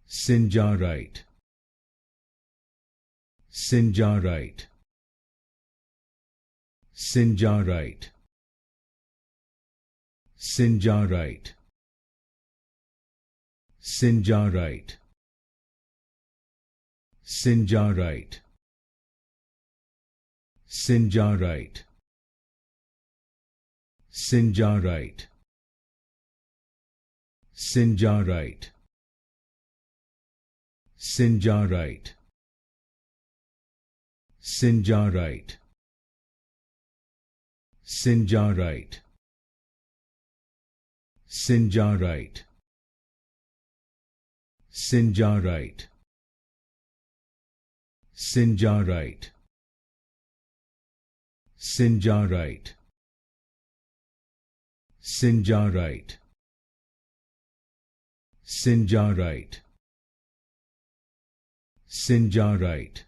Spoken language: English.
Sinjarite, Sinjarite, Sinjarite, Sinjarite, Sinjarite, Sinjarite, Sinjarite, Sinjarite, Sinjarite, Sinjarite, Sinjarite, Sinjarite, Sinjarite, Sinjarite, Sinjarite, Sinjarite, Sinjarite, Sinjarite, Sinjarite,